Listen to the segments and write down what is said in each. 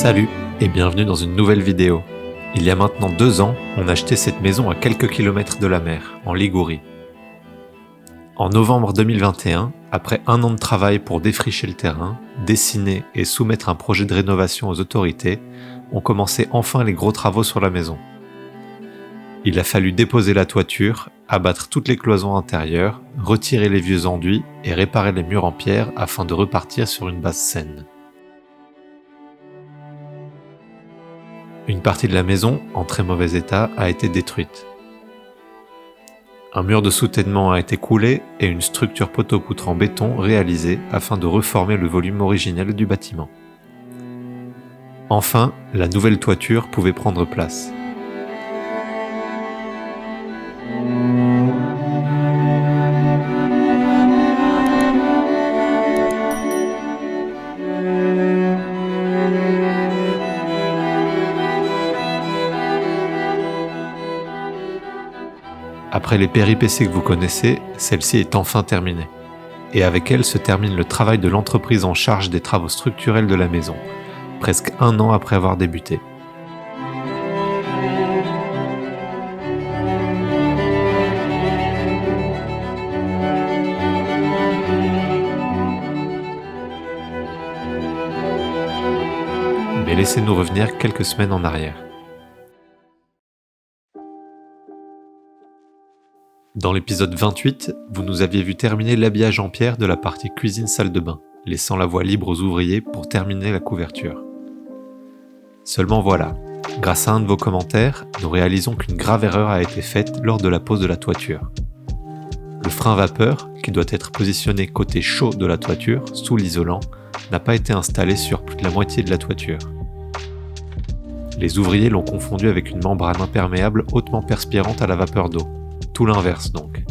Salut et bienvenue dans une nouvelle vidéo. Il y a maintenant 2 ans, on achetait cette maison à quelques kilomètres de la mer, en Ligurie. En novembre 2021, après 1 an de travail pour défricher le terrain, dessiner et soumettre un projet de rénovation aux autorités, on commençait enfin les gros travaux sur la maison. Il a fallu déposer la toiture, abattre toutes les cloisons intérieures, retirer les vieux enduits et réparer les murs en pierre afin de repartir sur une base saine. Une partie de la maison, en très mauvais état, a été détruite. Un mur de soutènement a été coulé et une structure poteau-poutre en béton réalisée afin de reformer le volume originel du bâtiment. Enfin, la nouvelle toiture pouvait prendre place. Après les péripéties que vous connaissez, celle-ci est enfin terminée. Et avec elle se termine le travail de l'entreprise en charge des travaux structurels de la maison, presque 1 an après avoir débuté. Mais laissez-nous revenir quelques semaines en arrière. Dans l'épisode 28, vous nous aviez vu terminer l'habillage en pierre de la partie cuisine-salle de bain, laissant la voie libre aux ouvriers pour terminer la couverture. Seulement voilà, grâce à un de vos commentaires, nous réalisons qu'une grave erreur a été faite lors de la pose de la toiture. Le frein vapeur, qui doit être positionné côté chaud de la toiture, sous l'isolant, n'a pas été installé sur plus de la moitié de la toiture. Les ouvriers l'ont confondu avec une membrane imperméable hautement perspirante à la vapeur d'eau. Tout l'inverse donc.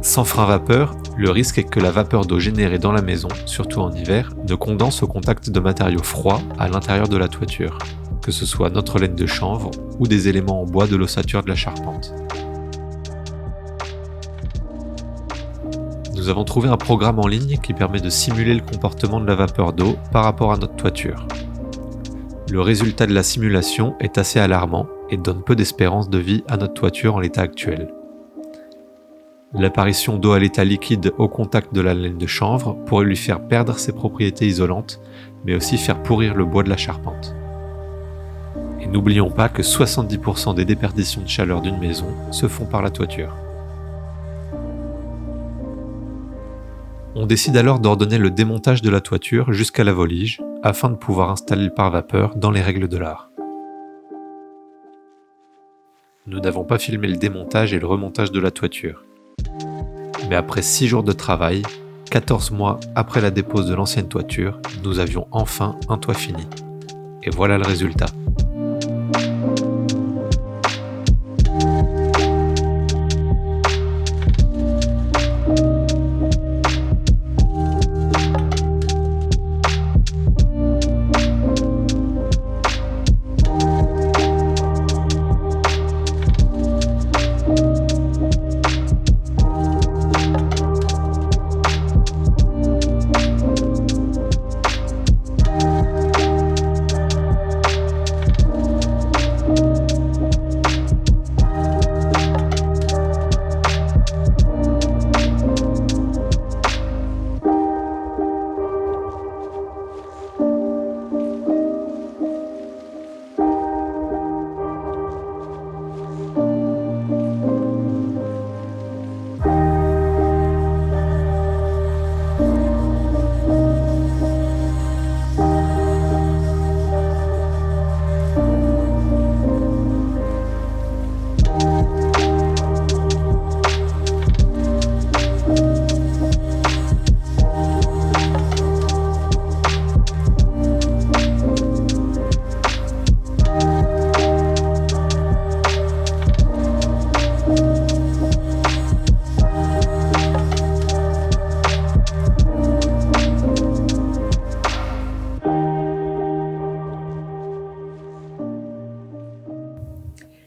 Sans frein vapeur, le risque est que la vapeur d'eau générée dans la maison, surtout en hiver, ne condense au contact de matériaux froids à l'intérieur de la toiture, que ce soit notre laine de chanvre ou des éléments en bois de l'ossature de la charpente. Nous avons trouvé un programme en ligne qui permet de simuler le comportement de la vapeur d'eau par rapport à notre toiture. Le résultat de la simulation est assez alarmant et donne peu d'espérance de vie à notre toiture en l'état actuel. L'apparition d'eau à l'état liquide au contact de la laine de chanvre pourrait lui faire perdre ses propriétés isolantes, mais aussi faire pourrir le bois de la charpente. Et n'oublions pas que 70% des déperditions de chaleur d'une maison se font par la toiture. On décide alors d'ordonner le démontage de la toiture jusqu'à la volige, afin de pouvoir installer le pare-vapeur dans les règles de l'art. Nous n'avons pas filmé le démontage et le remontage de la toiture. Mais après 6 jours de travail, 14 mois après la dépose de l'ancienne toiture, nous avions enfin un toit fini. Et voilà le résultat.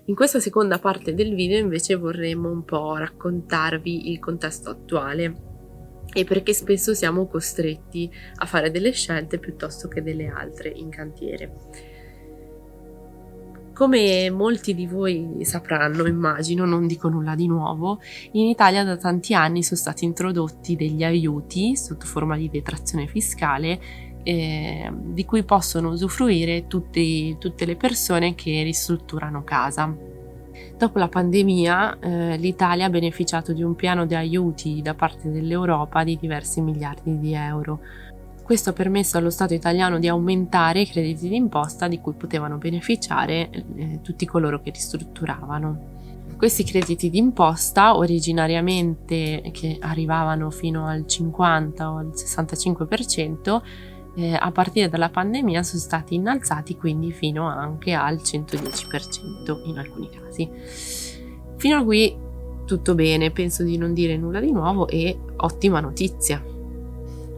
In questa seconda parte del video invece vorremmo un po' raccontarvi il contesto attuale. e perché spesso siamo costretti a fare delle scelte piuttosto che delle altre in cantiere. Come molti di voi sapranno, immagino, non dico nulla di nuovo, in Italia da tanti anni sono stati introdotti degli aiuti sotto forma di detrazione fiscale di cui possono usufruire tutte le persone che ristrutturano casa. Dopo la pandemia l'Italia ha beneficiato di un piano di aiuti da parte dell'Europa di diversi miliardi di euro. Questo ha permesso allo Stato italiano di aumentare i crediti d'imposta di cui potevano beneficiare tutti coloro che ristrutturavano. Questi crediti d'imposta, originariamente che arrivavano fino al 50 o al 65%, a partire dalla pandemia sono stati innalzati quindi fino anche al 110% in alcuni casi. Fino a qui tutto bene, penso di non dire nulla di nuovo e ottima notizia.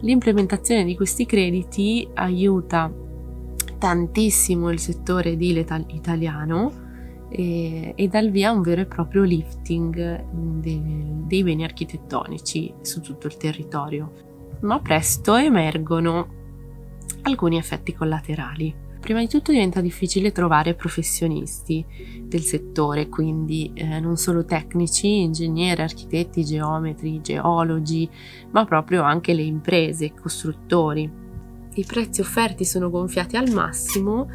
L'implementazione di questi crediti aiuta tantissimo il settore edile italiano e dà il via a un vero e proprio lifting dei beni architettonici su tutto il territorio. Ma presto emergono alcuni effetti collaterali. Prima di tutto diventa difficile trovare professionisti del settore, quindi non solo tecnici, ingegneri, architetti, geometri, geologi, ma proprio anche le imprese, costruttori. I prezzi offerti sono gonfiati al massimo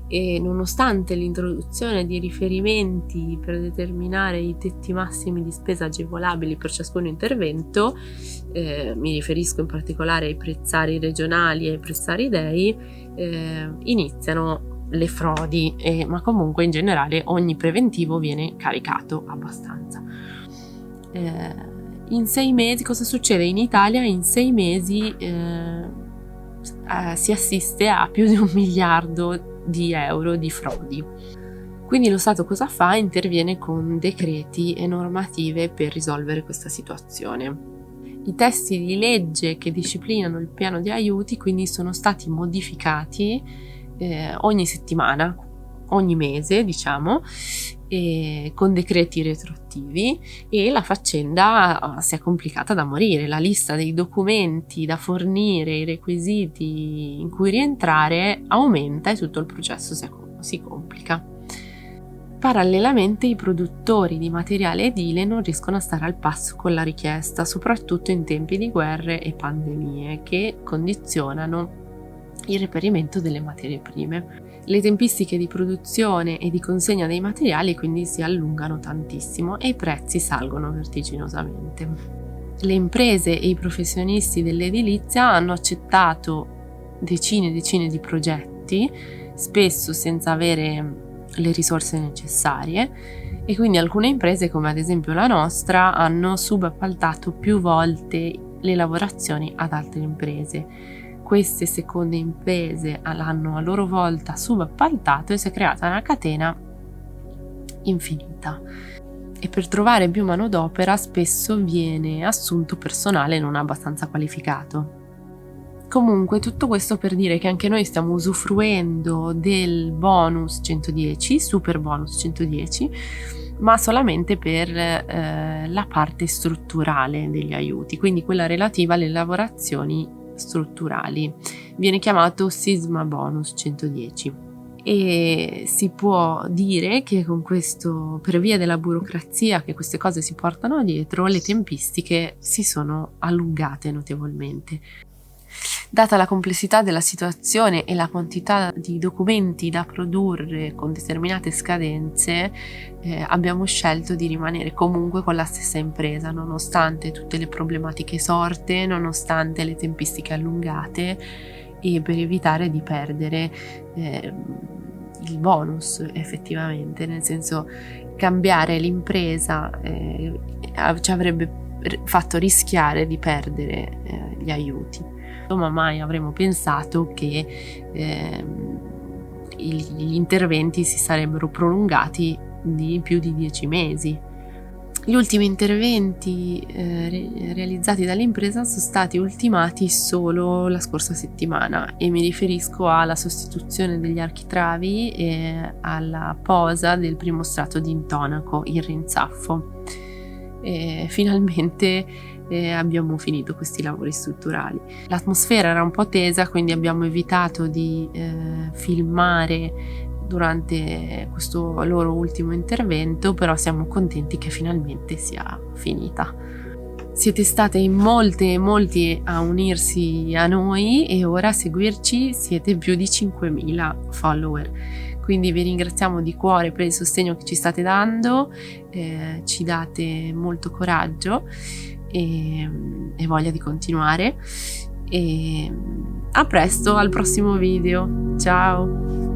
e nonostante l'introduzione di riferimenti per determinare i tetti massimi di spesa agevolabili per ciascun intervento, mi riferisco in particolare ai prezzari regionali e ai prezzari dei, iniziano le frodi, ma comunque in generale ogni preventivo viene caricato abbastanza. In 6 mesi, cosa succede in Italia? In 6 mesi si assiste a più di 1 miliardo di euro di frodi. Quindi lo Stato cosa fa? Interviene con decreti e normative per risolvere questa situazione. I testi di legge che disciplinano il piano di aiuti quindi sono stati modificati ogni settimana, ogni mese diciamo, con decreti retroattivi, e la faccenda si è complicata da morire. La lista dei documenti da fornire, i requisiti in cui rientrare aumenta e tutto il processo si complica. Parallelamente i produttori di materiale edile non riescono a stare al passo con la richiesta, soprattutto in tempi di guerre e pandemie che condizionano il reperimento delle materie prime. Le tempistiche di produzione e di consegna dei materiali quindi si allungano tantissimo e i prezzi salgono vertiginosamente. Le imprese e i professionisti dell'edilizia hanno accettato decine e decine di progetti, spesso senza avere le risorse necessarie, e quindi alcune imprese, come ad esempio la nostra, hanno subappaltato più volte le lavorazioni ad altre imprese. Queste seconde imprese l'hanno a loro volta subappaltato e si è creata una catena infinita. E per trovare più manodopera spesso viene assunto personale non abbastanza qualificato. Comunque tutto questo per dire che anche noi stiamo usufruendo del bonus 110, super bonus 110, ma solamente per la parte strutturale degli aiuti, quindi quella relativa alle lavorazioni strutturali. Viene chiamato Sisma Bonus 110. E si può dire che con questo, per via della burocrazia che queste cose si portano dietro, le tempistiche si sono allungate notevolmente. Data la complessità della situazione e la quantità di documenti da produrre con determinate scadenze, abbiamo scelto di rimanere comunque con la stessa impresa, nonostante tutte le problematiche sorte, nonostante le tempistiche allungate, e per evitare di perdere il bonus effettivamente, nel senso, cambiare l'impresa ci avrebbe fatto rischiare di perdere gli aiuti. Ma mai avremmo pensato che gli interventi si sarebbero prolungati di più di 10 mesi. Gli ultimi interventi realizzati dall'impresa sono stati ultimati solo la scorsa settimana, e mi riferisco alla sostituzione degli architravi e alla posa del primo strato di intonaco, il rinzaffo. e finalmente abbiamo finito questi lavori strutturali. L'atmosfera era un po' tesa, quindi abbiamo evitato di filmare durante questo loro ultimo intervento, però siamo contenti che finalmente sia finita. Siete state in molti a unirsi a noi e ora a seguirci siete più di 5.000 follower. Quindi vi ringraziamo di cuore per il sostegno che ci state dando, ci date molto coraggio e voglia di continuare. E a presto al prossimo video. Ciao!